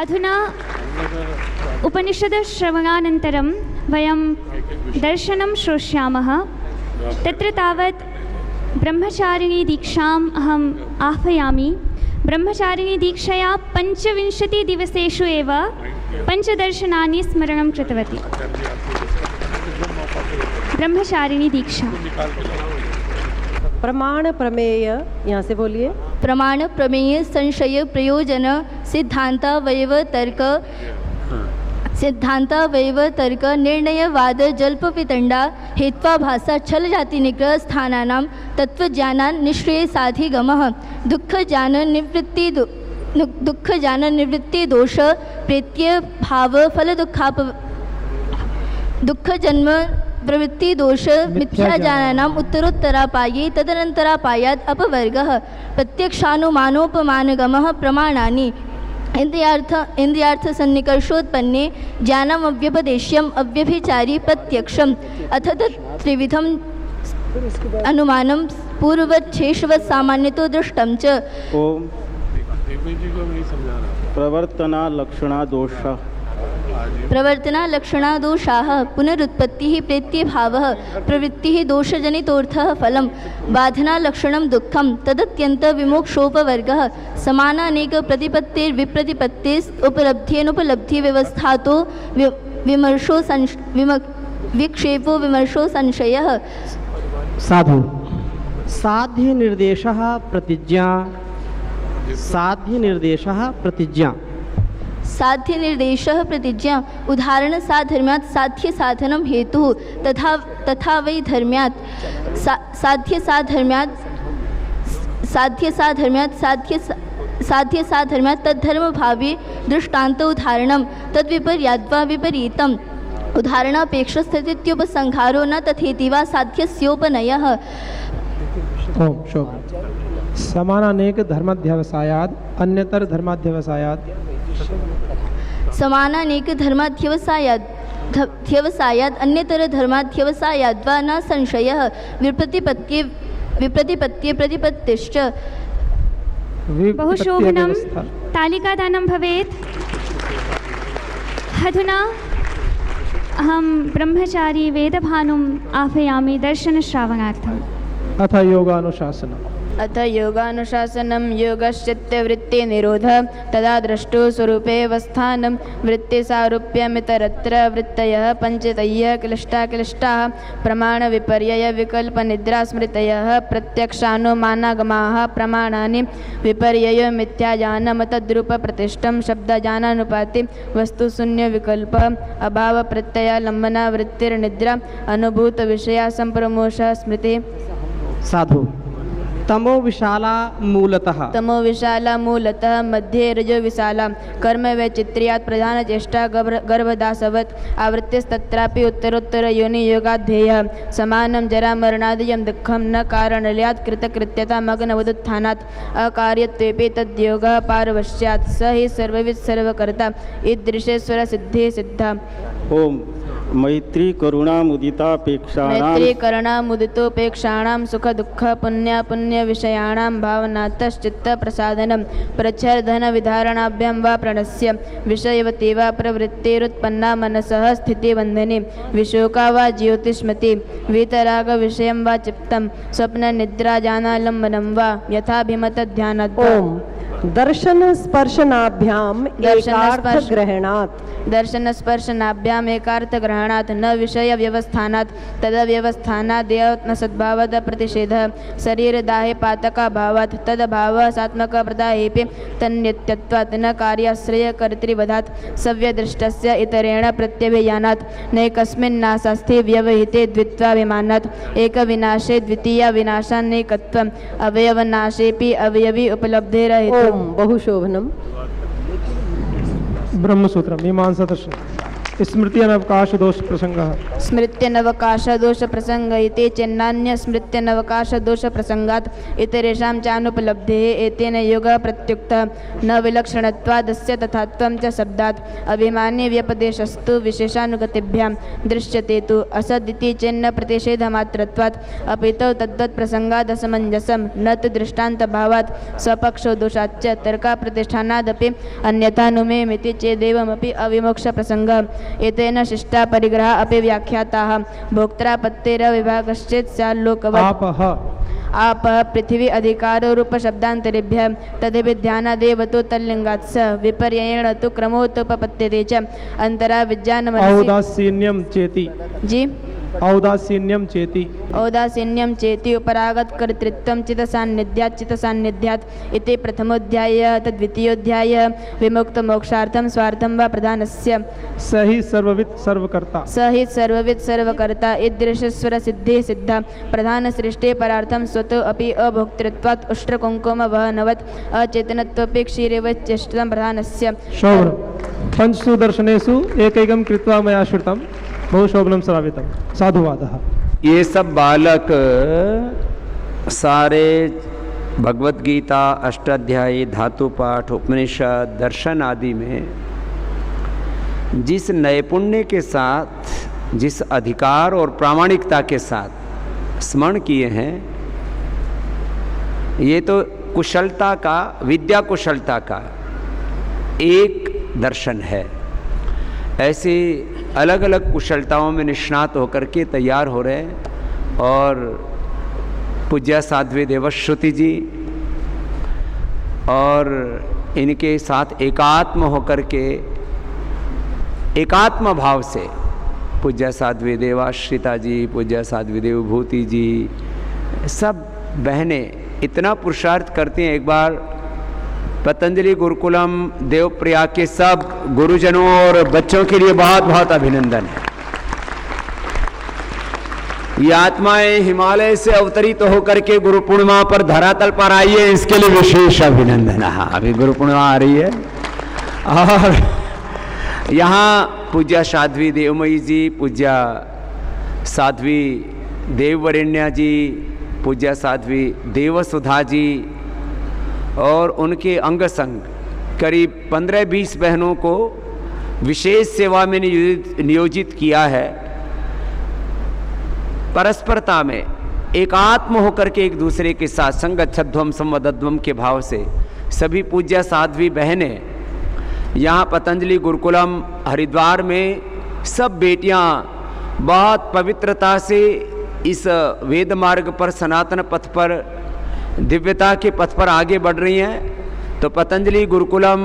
अधुना उपनिषदश्रवणानन्तरं वयं दर्शनं श्रोष्यामः। तत्र तावत् ब्रह्मचारिणी दीक्षाम् अहम् आह्वयामि। ब्रह्मचारिणी दीक्षया 25 दिवसेषु एव पञ्चदर्शनानि स्मरणं कृतवती। ब्रह्मचारिणी दीक्षा। प्रमाण प्रमेय, यहाँ से बोलिए। प्रमाण प्रमेय संशय प्रयोजन सिद्धांतावयव तर्क निर्णयवाद जल्पवितंडा हेत्वाभासा छल जाति निग्रह स्थानानां तत्वज्ञानान् निश्रेय साधिगमः दुःख ज्ञान निवृत्ति दोष प्रेत्य भाव फल दुःख जन्म प्रवृत्ति दोष मिथ्याज्ञानानाम् उत्तरोत्तरापाये तदनन्तरापायात् अपवर्गः प्रत्यक्षानुमानोपमानगमः प्रमाणानि इंद्रियार्थ सन्निकर्षोत्पन्ने ज्ञानम् अव्यपदेश्यम् अव्यभिचारी प्रत्यक्षम् अथ त्रिविधम् अनुमानं पूर्वच्छेषवत् सामान्यतो दृष्टं च। ओम प्रवर्तना लक्षणा लक्षणादोषाः पुनरुत्पत्तिः प्रेत्यभावः प्रवृत्तिः दोषजनितोऽर्थः फलं बाधना लक्षणं दुःखं तदत्यन्त विमोक्षोपवर्गः समानानेक प्रतिपत्तिर्विप्रतिपत्तिस् उपलब्ध्येनुपलब्धि व्यवस्थातो विमर्शो विक्षेपो विमर्शो संशयः। साधु साध्य निर्देशः प्रतिज्ञा साध्य निर्देशः प्रतिज्ञा उदाहरण साधर्म्यात् साध्य साधनं हेतुः तथा वै धर्म्यात् साध्य साधर्म्यात् तद्धर्म भावे दृष्टान्त उदाहरणं तद्विपर्याद्वा विपरीतम् उदाहरणापेक्षस्थित्युपसंहारो न तथेति वा साध्यस्योपनयः। ओम शोभ समानानेक धर्माध्यवसायाद अन्यतर धर्माध्यवसायाद समानानेक धर्माध्यवसायाद अन्यतर धर्माध्यवसायाद वा न संशयः विप्रतिपत्ति प्रतिपत्तिश्च। बहुशोभनं। तालिकादानं भवेत्। अधुना अहं ब्रह्मचारी वेदभानुम् आह्वयामि दर्शनश्रावणार्थम्। अथ योगानुशासनम्। अथ योगानुशासनं योगश्चित्तवृत्तिनिरोधः तदा द्रष्टु स्वरूपेऽवस्थानं वृत्तिसारूप्यमितरत्र वृत्तयः पञ्चतयः क्लिष्टाः प्रमाणविपर्ययविकल्पनिद्रास्मृतयः प्रत्यक्षानुमानागमाः प्रमाणानि विपर्ययो मिथ्याज्ञानं तद्रूपप्रतिष्ठं शब्दज्ञानानुपाति वस्तुशून्यविकल्प अभावप्रत्ययालम्बना वृत्तिर्निद्रा अनुभूतविषया सम्प्रमोषः स्मृति। साधु तमो विशाला मूलतः मध्ये रजो विशाला कर्म वैचित्र्यात् प्रधान चेष्टा गर्भदासवत् आवृत्तिस्तत्रापि उत्तरोत्तर योनि योगाध्येयः समानं जरामरणादियं दुःखं न कारणल्यात् कृतकृत्यता मग्नवदुत्थानात् अकार्यत्वेपि तद्योगः पारवश्यात् स हि सर्ववित् सर्वकर्ता ईदृशेश्वर सिद्धि सिद्धा। ओम मैत्री करुणामुदितोपेक्षाणां सुख दुःख पुण्य विषयाणां भावनातश्चित्त प्रसादनं प्रच्छर्दन विधारणाभ्यां वा प्रणस्य विषयवती वा प्रवृत्तिरुत्पन्ना मनसः स्थितिबन्धने विशोका वा ज्योतिष्मति वीतराग विषयं वा चित्तं स्वप्न निद्रा जानालम्बनं वा यथाभिमत ध्यानाद्वा। दर्शन स्पर्शनाभ्याम एकार्थ ग्रहणात् न विषय व्यवस्थानात् तदव्यवस्थानादेव न सद्भावद प्रतिषेधः शरीरदाहे पातका भावात् तदभावः सात्मक प्रदाहेपि तन्नित्यत्वात् न कार्याश्रय कर्तृवधात् सव्यदृष्टस्य इतरेण प्रत्यभियानात् नैकस्मिन्नाशास्ति व्यवहिते द्वित्वाभिमानात् एकविनाशे द्वितीया विनाशान्नेकत्वम् अवयवनाशेपि अवयवी उपलब्धिरहितम्। बहुशोभनम्। ब्रह्मसूत्र मीमांसा दर्शन। स्मृत्यनवकाश दोष प्रसंग स्मृत्यनवकाश दोष प्रसंग इति चेन्नान्य स्मृत्यनवकाश दोष प्रसंगात् इतरेषां चानुपलब्धेः एतेन योगः प्रत्युक्तः न विलक्षणत्वादस्य तथात्वं च शब्दात् अभिमानी व्यपदेशस्तु विशेषानुगतिभ्यां दृश्यते तु असदिति चेन्न प्रतिषेधमात्रत्वात् अपितौ तद्वत् प्रसंगादसमञ्जसं न तु दृष्टान्तभावात् स्वपक्षो दोषाच्च तर्कप्रतिष्ठानादपि अन्यथानुमेयमिति चेदेवमपि अविमोक्षप्रसंगः एतेन शिष्टा परिग्रह अपि व्याख्याताः भोक्त्रापत्तेरविभागश्चेत् स्याल्लोकवत् आपः पृथिवी अधिकारो रूप शब्दान्तरेभ्यः तद्विध्यानादेव तु तल्लिङ्गात् स विपर्ययेण तु क्रमोत्पपद्यते च अंतरा विज्ञानमनसि औदासीन्यम चेति जी औदासीन्यम चेति औदासीन्यं चेति उपरागत कर्तृत्वं चित्तसान्निध्यात् इति प्रथमोऽध्यायः तद्वितीयोऽध्यायः विमुक्तमोक्षार्थं स्वार्थं वा प्रधानस्य सही सर्वविद सर्वकर्ता स हि सर्वविद सर्वकर्ता ईदृशस्वर सिद्धि सिद्धा प्रधान सृष्टि परार्थं स्वतो अपि अभोक्तृत्वात् उष्ट्रकुङ्कुमवहनवत् अचेतनत्वपि क्षीरेवचेष्टं प्रधानस्य शोभनम पंचसु दर्शनेषु एकैकं कृत्वा मया श्रुतं बहु शोभनं श्रावितं साधुवादः। ये सब बालक सारे भगवत गीता अष्टाध्यायी धातु पाठ उपनिषद दर्शन आदि में जिस नैपुण्य के साथ जिस अधिकार और प्रामाणिकता के साथ स्मरण किए हैं, ये तो कुशलता का विद्या कुशलता का एक दर्शन है। ऐसे अलग अलग कुशलताओं में निष्णात होकर के तैयार हो रहे हैं। और पूज्य साध्वी देवश्रुति जी और इनके साथ एकात्म होकर के एकात्म भाव से पूज्य साध्वी देवाश्रिता जी, पूज्य साध्वी देवभूति जी, सब बहनें इतना पुरुषार्थ करती हैं। एक बार पतंजलि गुरुकुलम देवप्रयाग के सब गुरुजनों और बच्चों के लिए बहुत बहुत अभिनंदन है। ये आत्माएं हिमालय से अवतरित होकर के गुरु पूर्णिमा पर धरातल पर आई है, इसके लिए विशेष अभिनंदन। हाँ, अभी गुरु पूर्णिमा आ रही है और यहाँ पूज्य साध्वी देवमयी जी, पूज्य साध्वी देववरेण्या जी, पूज्य साध्वी देवसुधा जी और उनके अंग संग करीब 15-20 बहनों को विशेष सेवा में नियोजित किया है। परस्परता में एकात्म होकर के एक दूसरे के साथ संगच्छध्वम संवदध्वम के भाव से सभी पूज्य साध्वी बहनें यहाँ पतंजलि गुरुकुलम हरिद्वार में सब बेटियाँ बहुत पवित्रता से इस वेद मार्ग पर सनातन पथ पर दिव्यता के पथ पर आगे बढ़ रही हैं। तो पतंजलि गुरुकुलम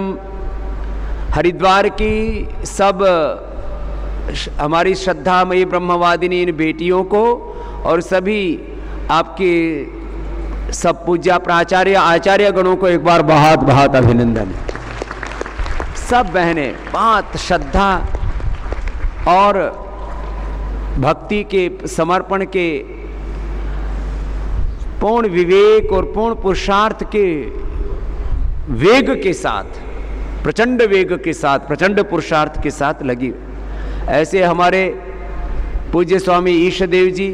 हरिद्वार की सब हमारी श्रद्धामयी ब्रह्मवादिनी इन बेटियों को और सभी आपके सब पूज्य प्राचार्य आचार्य गणों को एक बार बहुत बहुत अभिनंदन। सब बहनें बहुत श्रद्धा और भक्ति के समर्पण के पूर्ण विवेक और पूर्ण पुरुषार्थ के वेग के साथ, प्रचंड वेग के साथ, प्रचंड पुरुषार्थ के साथ लगी। ऐसे हमारे पूज्य स्वामी ईशदेव जी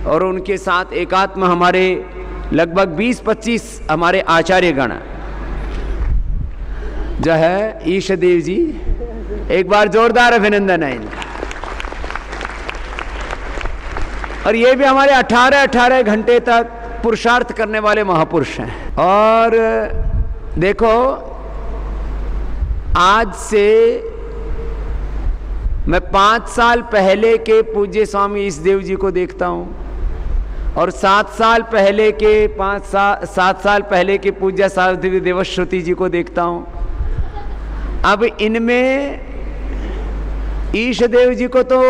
और उनके साथ एकात्म हमारे लगभग 20-25 हमारे आचार्य गण जो है ईशदेव जी, एक बार जोरदार अभिनंदन है इनका। और ये भी हमारे 18 घंटे तक पुरुषार्थ करने वाले महापुरुष हैं। और देखो, आज से मैं 5 साल पहले के पूज्य स्वामी ईशदेव जी को देखता हूँ और 7 साल पहले के 7 साल पहले के पूज्य साध्वी देवश्रुति जी को देखता हूँ। अब इनमें ईशदेव जी को तो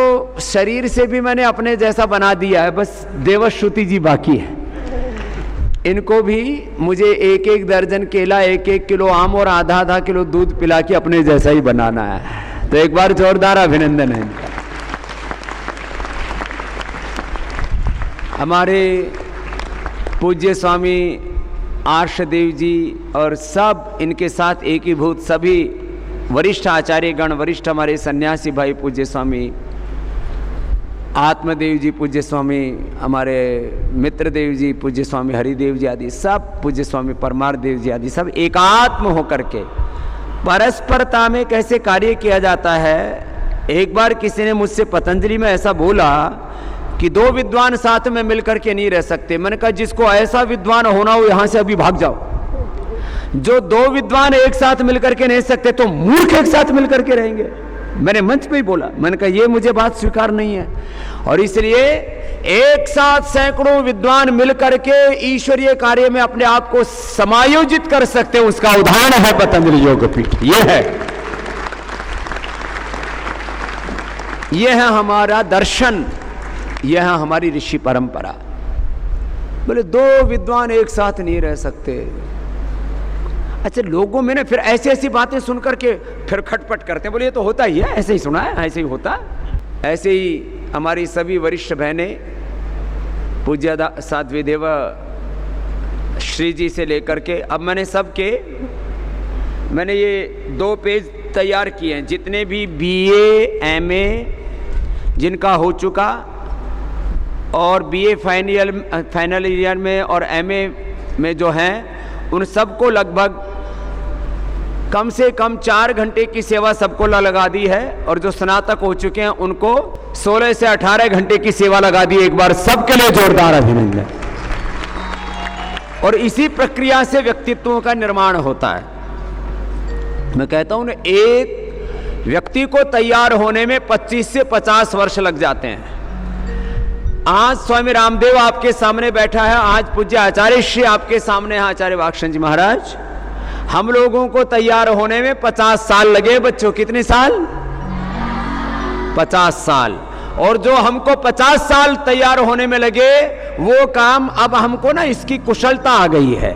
शरीर से भी मैंने अपने जैसा बना दिया है, बस देवश्रुति जी बाकी है। इनको भी मुझे 1-1 दर्जन केला, 1-1 किलो आम और आधा किलो दूध पिला के अपने जैसा ही बनाना है। तो एक बार जोरदार अभिनंदन है इनका। हमारे पूज्य स्वामी आर्षदेव जी और सब इनके साथ एकीभूत सभी वरिष्ठ आचार्य गण, वरिष्ठ हमारे सन्यासी भाई पूज्य स्वामी आत्मदेव जी, पूज्य स्वामी हमारे मित्रदेव जी, पूज्य स्वामी हरिदेव जी आदि सब, पूज्य स्वामी परमार्थ देव जी आदि सब एकात्म होकर के परस्परता में कैसे कार्य किया जाता है। एक बार किसी ने मुझसे पतंजलि में ऐसा बोला कि दो विद्वान साथ में मिलकर के नहीं रह सकते। मैंने कहा जिसको ऐसा विद्वान होना हो यहां से अभी भाग जाओ। जो दो विद्वान एक साथ मिलकर के नहीं सकते तो मूर्ख एक साथ मिलकर के रहेंगे। मैंने मंच पे ही बोला, मैंने कहा ये मुझे बात स्वीकार नहीं है। और इसलिए एक साथ सैकड़ों विद्वान मिलकर के ईश्वरीय कार्य में अपने आप को समायोजित कर सकते हैं, उसका उदाहरण है पतंजलि योगपीठ। यह है हमारा दर्शन, यह है हमारी ऋषि परंपरा। बोले दो विद्वान एक साथ नहीं रह सकते। अच्छा, लोगों में ना फिर ऐसी ऐसी बातें सुनकर के फिर खटपट करते हैं, बोले ये तो होता ही है, ऐसे ही सुना है, ऐसे ही होता। ऐसे ही हमारी सभी वरिष्ठ बहनें पूज्य साध्वी देव श्री जी से लेकर के अब मैंने ये 2 पेज तैयार किए हैं। जितने भी BA MA जिनका हो चुका और BA फाइनल ईयर में और MA में जो हैं उन सबको लगभग कम से कम 4 घंटे की सेवा सबको लगा दी है। और जो स्नातक हो चुके हैं उनको 16 से 18 घंटे की सेवा लगा दी। एक बार सबके लिए जोरदार अभिनंदन। और इसी प्रक्रिया से व्यक्तित्वों का निर्माण होता है। मैं कहता हूं ना, एक व्यक्ति को तैयार होने में 25 से 50 वर्ष लग जाते हैं। आज स्वामी रामदेव आपके सामने बैठा है, आज पूज्य आचार्य श्री आपके सामने है, आचार्य वाक्शन जी महाराज। हम लोगों को तैयार होने में 50 साल लगे। बच्चों कितने साल? 50 साल। और जो हमको 50 साल तैयार होने में लगे वो काम अब हमको ना इसकी कुशलता आ गई है।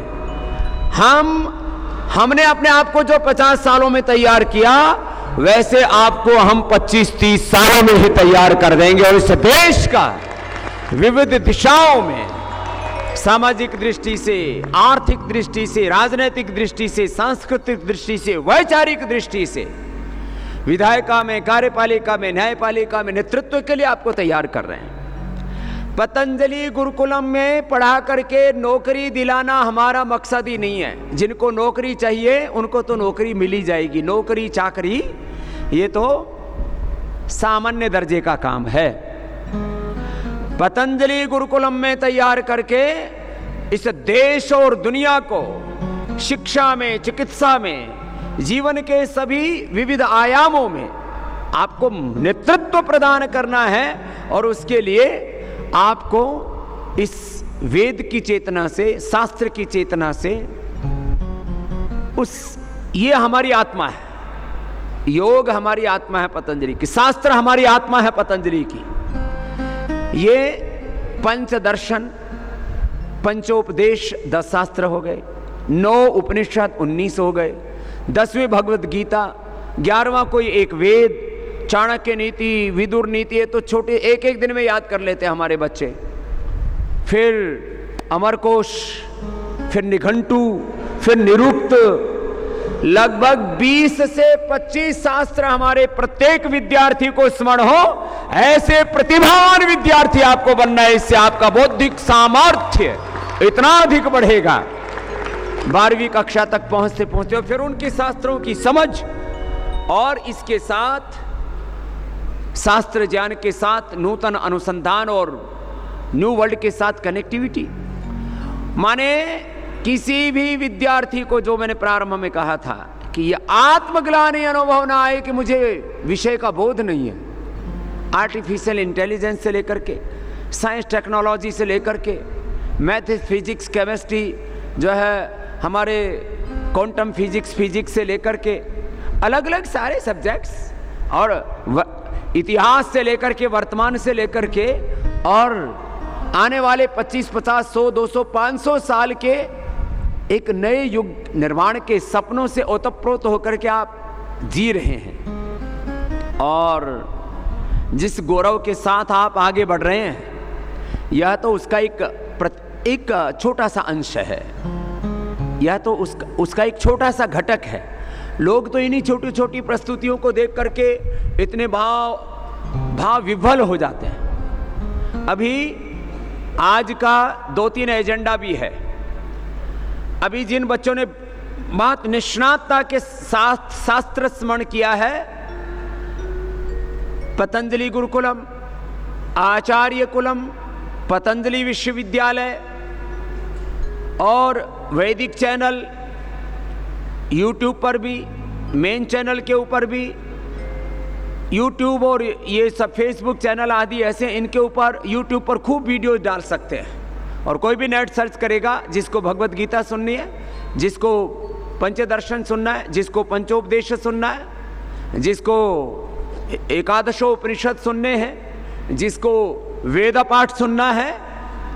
हमने अपने आप को जो 50 सालों में तैयार किया वैसे आपको हम 25-30 सालों में ही तैयार कर देंगे। और इस देश का विविध दिशाओं में, सामाजिक दृष्टि से, आर्थिक दृष्टि से, राजनीतिक दृष्टि से, सांस्कृतिक दृष्टि से, वैचारिक दृष्टि से, विधायिका में, कार्यपालिका में, न्यायपालिका में नेतृत्व के लिए आपको तैयार कर रहे हैं। पतंजलि गुरुकुलम में पढ़ा करके नौकरी दिलाना हमारा मकसद ही नहीं है। जिनको नौकरी चाहिए उनको तो नौकरी मिल ही जाएगी। नौकरी चाकरी ये तो सामान्य दर्जे का काम है। पतंजलि गुरुकुलम में तैयार करके इस देश और दुनिया को शिक्षा में, चिकित्सा में, जीवन के सभी विविध आयामों में आपको नेतृत्व प्रदान करना है। और उसके लिए आपको इस वेद की चेतना से, शास्त्र की चेतना से, ये हमारी आत्मा है। योग हमारी आत्मा है पतंजलि की, शास्त्र हमारी आत्मा है पतंजलि की। ये पंचदर्शन, पंचोपदेश 10 शास्त्र हो गए, 9 उपनिषद 19 हो गए, 10वीं भगवत गीता, 11वां कोई एक वेद, चाणक्य नीति, विदुर नीति। ये तो छोटे एक दिन में याद कर लेते हैं हमारे बच्चे। फिर अमरकोश, फिर निघंटू, फिर निरुक्त। लगभग 20 से 25 शास्त्र हमारे प्रत्येक विद्यार्थी को स्मरण हो, ऐसे प्रतिभावान विद्यार्थी आपको बनना है। इससे आपका बौद्धिक सामर्थ्य इतना अधिक बढ़ेगा। 12वीं कक्षा तक पहुंचते पहुंचते फिर उनके शास्त्रों की समझ, और इसके साथ शास्त्र ज्ञान के साथ नूतन अनुसंधान और न्यू वर्ल्ड के साथ कनेक्टिविटी। माने किसी भी विद्यार्थी को, जो मैंने प्रारंभ में कहा था कि यह आत्मग्लानि अनुभव ना आए कि मुझे विषय का बोध नहीं है। आर्टिफिशियल इंटेलिजेंस से लेकर के, साइंस टेक्नोलॉजी से लेकर के, मैथ, फिजिक्स, केमिस्ट्री, जो है हमारे क्वांटम फिजिक्स से लेकर के, अलग अलग सारे सब्जेक्ट्स, और इतिहास से लेकर के, वर्तमान से लेकर के, और आने वाले 25, 50, 100, 200, 500 साल के एक नए युग निर्माण के सपनों से ओतप्रोत होकर के आप जी रहे हैं। और जिस गौरव के साथ आप आगे बढ़ रहे हैं, यह तो उसका एक छोटा सा अंश है, यह तो उसका एक छोटा सा घटक है। लोग तो इन्हीं छोटी छोटी प्रस्तुतियों को देख करके इतने भाव विह्वल हो जाते हैं। अभी आज का 2-3 एजेंडा भी है। अभी जिन बच्चों ने बहुत निष्णातता के साथ शास्त्र स्मरण किया है, पतंजलि गुरुकुलम, आचार्य कुलम, पतंजलि विश्वविद्यालय और वैदिक चैनल, यूट्यूब पर भी, मेन चैनल के ऊपर भी, यूट्यूब और ये सब फेसबुक चैनल आदि ऐसे, इनके ऊपर यूट्यूब पर खूब वीडियो डाल सकते हैं। और कोई भी नेट सर्च करेगा, जिसको भगवत गीता सुननी है, जिसको पंचदर्शन सुनना है, जिसको पंचोपदेश सुनना है, जिसको एकादशोपनिषद सुनने हैं, जिसको वेद पाठ सुनना है,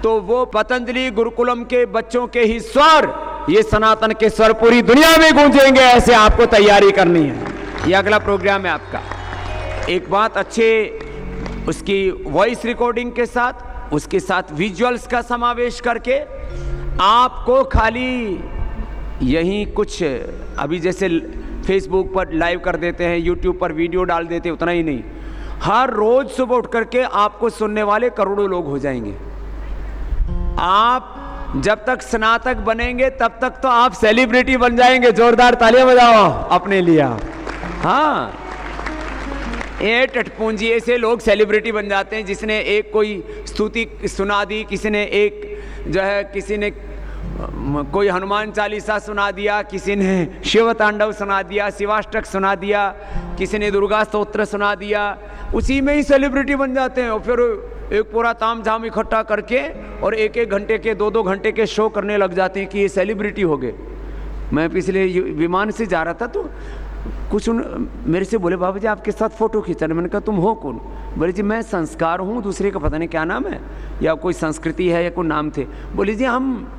तो वो पतंजलि गुरुकुलम के बच्चों के ही स्वर, ये सनातन के स्वर पूरी दुनिया में गूंजेंगे। ऐसे आपको तैयारी करनी है। ये अगला प्रोग्राम है आपका। एक बात अच्छे उसकी वॉइस रिकॉर्डिंग के साथ, उसके साथ विजुअल्स का समावेश करके, आपको खाली यही कुछ अभी जैसे फेसबुक पर लाइव कर देते हैं, यूट्यूब पर वीडियो डाल देते हैं, उतना ही नहीं, हर रोज सुबह उठ करके आपको सुनने वाले करोड़ों लोग हो जाएंगे। आप जब तक स्नातक बनेंगे तब तक तो आप सेलिब्रिटी बन जाएंगे। जोरदार तालियां बजाओ अपने लिए। हाँ, ये टटपूंजी ऐसे लोग सेलिब्रिटी बन जाते हैं, जिसने एक कोई स्तुति सुना दी, किसी ने एक जो है, किसी ने कोई हनुमान चालीसा सुना दिया, किसी ने शिव तांडव सुना दिया, शिवाष्टक सुना दिया, किसी ने दुर्गा स्तोत्र सुना दिया, उसी में ही सेलिब्रिटी बन जाते हैं। और फिर एक पूरा ताम झाम इकट्ठा करके और 1-1 घंटे के 2-2 घंटे के शो करने लग जाते हैं कि ये सेलिब्रिटी हो गए। मैं पिछले विमान से जा रहा था तो कुछ मेरे से बोले, बाबा जी आपके साथ फोटो खींचना। मैंने कहा तुम हो कौन? बोले जी मैं संस्कार हूँ, दूसरे का पता नहीं क्या नाम है, या कोई संस्कृति है या कोई नाम थे। बोले जी हम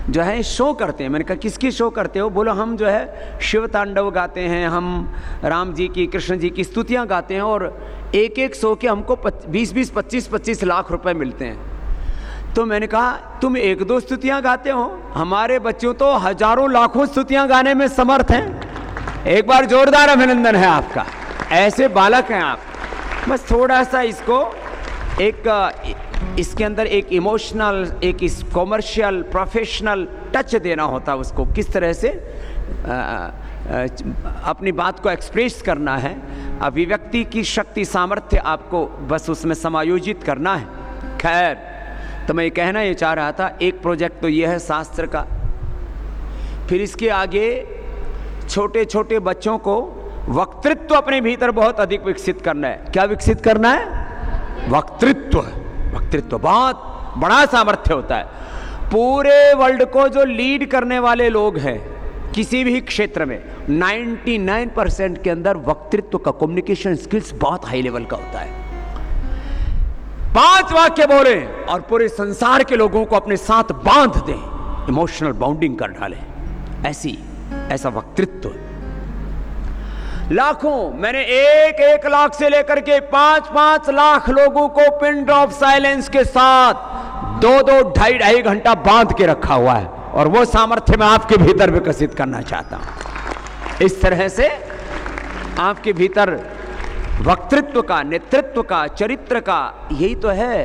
जो है शो करते हैं। मैंने कहा किसकी शो करते हो? बोलो हम जो है शिव तांडव गाते हैं, हम राम जी की, कृष्ण जी की स्तुतियाँ गाते हैं, और एक शो के हमको 20-20, 25-25 लाख रुपए मिलते हैं। तो मैंने कहा तुम 1-2 स्तुतियाँ गाते हो, हमारे बच्चों तो हजारों लाखों स्तुतियाँ गाने में समर्थ हैं। एक बार जोरदार अभिनंदन है आपका। ऐसे बालक हैं आप। बस थोड़ा सा इसको इसके अंदर एक इमोशनल, एक इस कॉमर्शियल, प्रोफेशनल टच देना होता है उसको, किस तरह से अपनी बात को एक्सप्रेस करना है, अभिव्यक्ति की शक्ति, सामर्थ्य आपको बस उसमें समायोजित करना है। खैर, तो मैं कहना ये चाह रहा था, एक प्रोजेक्ट तो ये है शास्त्र का, फिर इसके आगे छोटे छोटे बच्चों को वक्तृत्व अपने भीतर बहुत अधिक विकसित करना है। क्या विकसित करना है? वक्तृत्व। वक्तृत्व बहुत बड़ा सामर्थ्य होता है। पूरे वर्ल्ड को जो लीड करने वाले लोग हैं किसी भी क्षेत्र में, 99% के अंदर वक्तृत्व का, कम्युनिकेशन स्किल्स बहुत हाई लेवल का होता है। 5 वाक्य बोले और पूरे संसार के लोगों को अपने साथ बांध दें, इमोशनल बाउंडिंग कर डालें, ऐसा वक्तृत्व। लाखों, मैंने 1-1 लाख से लेकर के 5-5 लाख लोगों को पिन ड्रॉप साइलेंस के साथ 2-2, 2.5 घंटा बांध के रखा हुआ है, और वो सामर्थ्य मैं आपके भीतर विकसित करना चाहता हूं। इस तरह से आपके भीतर वक्तृत्व का, नेतृत्व का, चरित्र का, यही तो है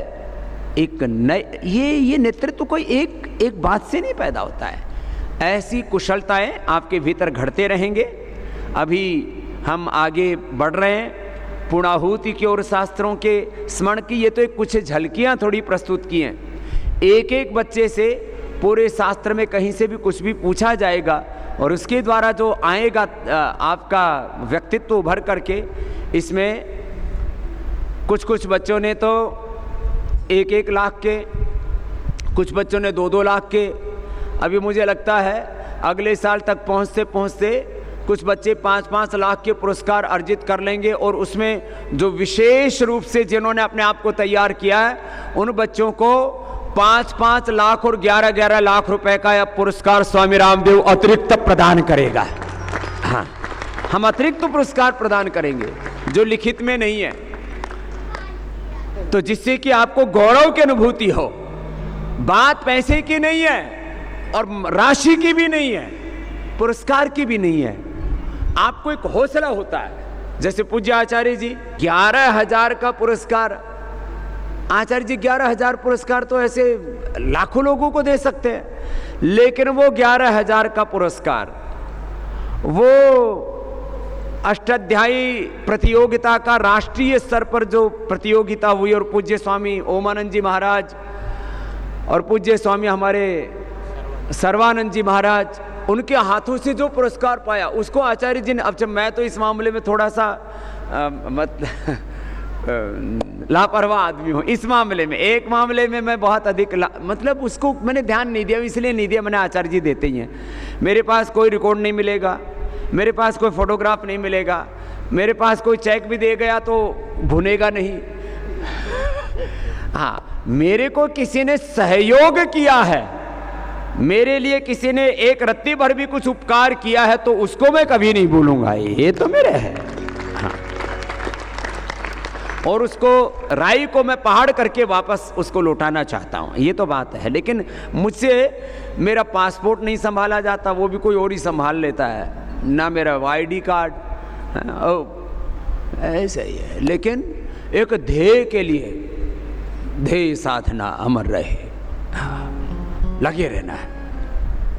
एक नए, ये नेतृत्व कोई एक बात से नहीं पैदा होता है। ऐसी कुशलताएं आपके भीतर घड़ते रहेंगे। अभी हम आगे बढ़ रहे हैं पूर्णाहुति की ओर, शास्त्रों के स्मरण की। ये तो एक कुछ झलकियां थोड़ी प्रस्तुत की हैं। एक बच्चे से पूरे शास्त्र में कहीं से भी कुछ भी पूछा जाएगा, और उसके द्वारा जो आएगा आपका व्यक्तित्व उभर करके, इसमें कुछ बच्चों ने तो 1-1 लाख के, कुछ बच्चों ने 2-2 लाख के। अभी मुझे लगता है अगले साल तक पहुँचते पहुँचते कुछ बच्चे 5-5 लाख के पुरस्कार अर्जित कर लेंगे, और उसमें जो विशेष रूप से जिन्होंने अपने आप को तैयार किया है, उन बच्चों को 5-5 लाख और 11-11 लाख रुपए का यह पुरस्कार स्वामी रामदेव अतिरिक्त प्रदान करेगा। हाँ, हम अतिरिक्त पुरस्कार प्रदान करेंगे जो लिखित में नहीं है, तो जिससे कि आपको गौरव की अनुभूति हो। बात पैसे की नहीं है और राशि की भी नहीं है, पुरस्कार की भी नहीं है, आपको एक हौसला होता है। जैसे पूज्य आचार्य जी 11,000 का पुरस्कार, आचार्य जी 11,000 पुरस्कार तो ऐसे लाखों लोगों को दे सकते हैं, लेकिन वो 11,000 का पुरस्कार वो अष्टाध्यायी प्रतियोगिता का राष्ट्रीय स्तर पर जो प्रतियोगिता हुई और पूज्य स्वामी ओमानंद जी महाराज और पूज्य स्वामी हमारे सर्वानंद जी महाराज उनके हाथों से जो पुरस्कार पाया उसको आचार्य जी ने, अब जब मैं तो इस मामले में थोड़ा सा लापरवाह आदमी हूँ इस मामले में, एक मामले में मैं बहुत अधिक मतलब उसको मैंने ध्यान नहीं दिया, इसलिए नहीं दिया, मैंने आचार्य जी देते ही हैं। मेरे पास कोई रिकॉर्ड नहीं मिलेगा, मेरे पास कोई फोटोग्राफ नहीं मिलेगा, मेरे पास कोई चेक भी दे गया तो भुनेगा नहीं। हाँ, मेरे को किसी ने सहयोग किया है, मेरे लिए किसी ने एक रत्ती भर भी कुछ उपकार किया है तो उसको मैं कभी नहीं भूलूंगा, ये तो मेरे है। हाँ। और उसको राई को मैं पहाड़ करके वापस उसको लौटाना चाहता हूँ, ये तो बात है। लेकिन मुझसे मेरा पासपोर्ट नहीं संभाला जाता, वो भी कोई और ही संभाल लेता है, ना मेरा आईडी कार्ड, ऐसा ही है। लेकिन एक ध्येय के लिए ध्येय साधना अमर रहे, लगे रहना है।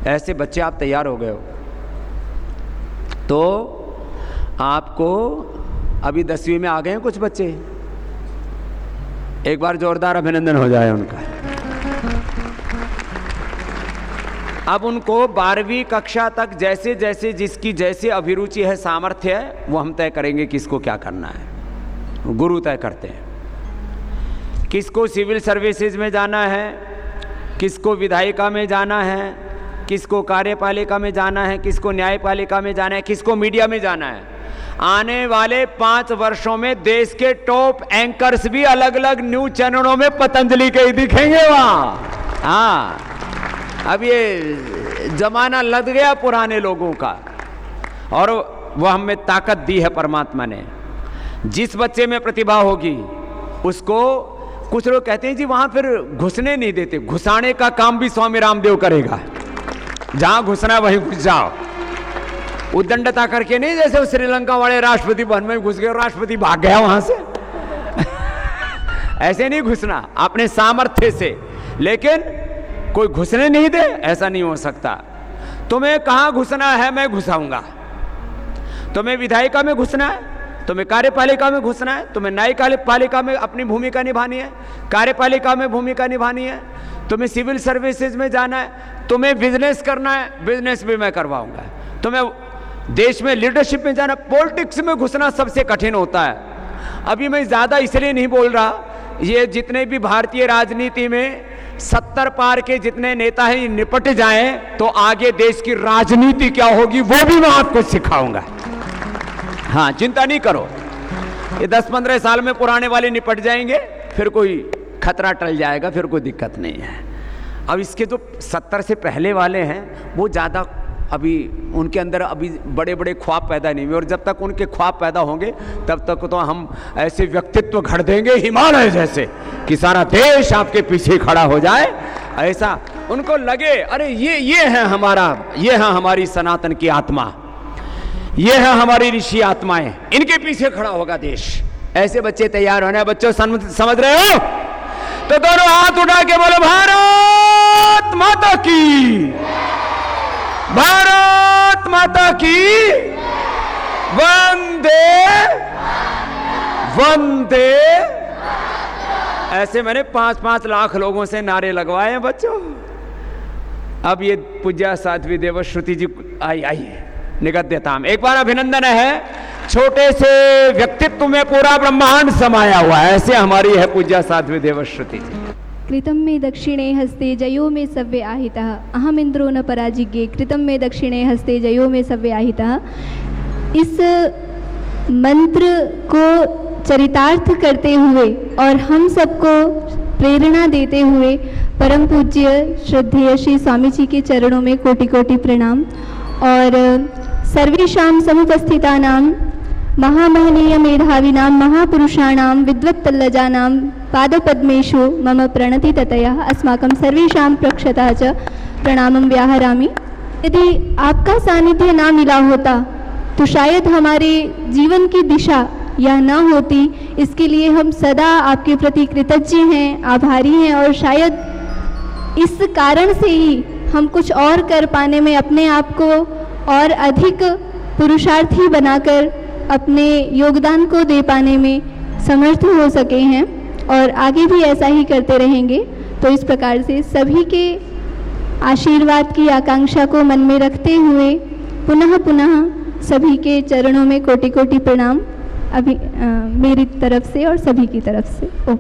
ऐसे बच्चे आप तैयार हो गए हो तो आपको अभी 10वीं में आ गए हैं कुछ बच्चे, एक बार जोरदार अभिनंदन हो जाए उनका। अब उनको 12वीं कक्षा तक जैसे जैसे जिसकी जैसे अभिरुचि है, सामर्थ्य है, वो हम तय करेंगे किसको क्या करना है, गुरु तय करते हैं। किसको सिविल सर्विसेज में जाना है, किसको विधायिका में जाना है, किसको कार्यपालिका में जाना है, किसको न्यायपालिका में जाना है, किसको मीडिया में जाना है। आने वाले 5 वर्षों में देश के टॉप एंकर्स भी अलग अलग न्यूज चैनलों में पतंजलि के ही दिखेंगे वहां। हाँ, अब ये जमाना लग गया पुराने लोगों का, और वो हमें ताकत दी है परमात्मा ने। जिस बच्चे में प्रतिभा होगी उसको, कुछ लोग कहते हैं जी वहां फिर घुसने नहीं देते, घुसाने का काम भी स्वामी रामदेव करेगा। जहां घुसना वहीं घुस जाओ, उद्दंडता करके नहीं, जैसे वो श्रीलंका वाले राष्ट्रपति भवन में घुस गए, राष्ट्रपति भाग गया वहां से। ऐसे नहीं घुसना, अपने सामर्थ्य से। लेकिन कोई घुसने नहीं दे, ऐसा नहीं हो सकता। तुम्हें कहां घुसना है मैं घुसाऊंगा। तुम्हें विधायिका में घुसना है, तुम्हें कार्यपालिका में घुसना है, तुम्हें न्यायपालिका में अपनी भूमिका निभानी है, कार्यपालिका में भूमिका निभानी है, तुम्हें सिविल सर्विसेज में जाना है, तुम्हें बिजनेस करना है, बिजनेस भी मैं करवाऊंगा। तुम्हें देश में लीडरशिप में जाना, पॉलिटिक्स में घुसना सबसे कठिन होता है। अभी मैं ज्यादा इसलिए नहीं बोल रहा, ये जितने भी भारतीय राजनीति में 70 पार के जितने नेता हैं निपट जाएं तो आगे देश की राजनीति क्या होगी वो भी मैं आपको सिखाऊंगा। हाँ, चिंता नहीं करो, ये 10-15 साल में पुराने वाले निपट जाएंगे, फिर कोई खतरा टल जाएगा, फिर कोई दिक्कत नहीं है। अब इसके जो 70 से पहले वाले हैं वो ज़्यादा अभी उनके अंदर अभी बड़े बड़े ख्वाब पैदा नहीं हुए, और जब तक उनके ख्वाब पैदा होंगे तब तक तो हम ऐसे व्यक्तित्व घड़ देंगे हिमालय जैसे कि सारा देश आपके पीछे खड़ा हो जाए। ऐसा उनको लगे अरे ये है हमारा, ये है हमारी सनातन की आत्मा, ये है हमारी ऋषि आत्माएं, इनके पीछे खड़ा होगा देश। ऐसे बच्चे तैयार होने। बच्चों समझ रहे हो? तो दोनों हाथ उठा के बोलो भारत माता की, भारत माता की, वंदे वंदे। ऐसे मैंने 5-5 लाख लोगों से नारे लगवाए हैं बच्चों। अब ये पूज्य साध्वी देवश्रुति जी आई निगत देता हम। एक बार अभिनंदन है, छोटे से व्यक्तित्व में पूरा ब्रह्मांड समाया हुआ है, ऐसे हमारी है पूज्य साध्वी देवश्रुति जी। कृतं मे दक्षिणे हस्ते जयो मे सव्ये आहितः, अहम इंद्रो न पराजिज्ञे, कृतं मे दक्षिणे हस्ते जयो मे सव्ये आहितः। इस मंत्र को चरितार्थ करते हुए और हम सबको प्रेरणा देते हुए परम पूज्य श्रद्धेय श्री स्वामी जी के चरणों में कोटि कोटि प्रणाम। और सर्वेषां समुपस्थितानां महामहनीय मेधाविनां महापुरुषाणां विद्वत्तल्लजानां पादपद्मेषु मम प्रणति ततयः अस्माकं सर्वेषां प्रक्षतः च प्रणामं व्याहरामि। यदि आपका सानिध्य ना मिला होता तो शायद हमारे जीवन की दिशा यह न होती। इसके लिए हम सदा आपके प्रति कृतज्ञ हैं, आभारी हैं, और शायद इस कारण से ही हम कुछ और कर पाने में, अपने आप को और अधिक पुरुषार्थी बनाकर अपने योगदान को दे पाने में समर्थ हो सके हैं, और आगे भी ऐसा ही करते रहेंगे। तो इस प्रकार से सभी के आशीर्वाद की आकांक्षा को मन में रखते हुए पुनः पुनः सभी के चरणों में कोटि कोटि प्रणाम अभी मेरी तरफ से और सभी की तरफ से। ओम।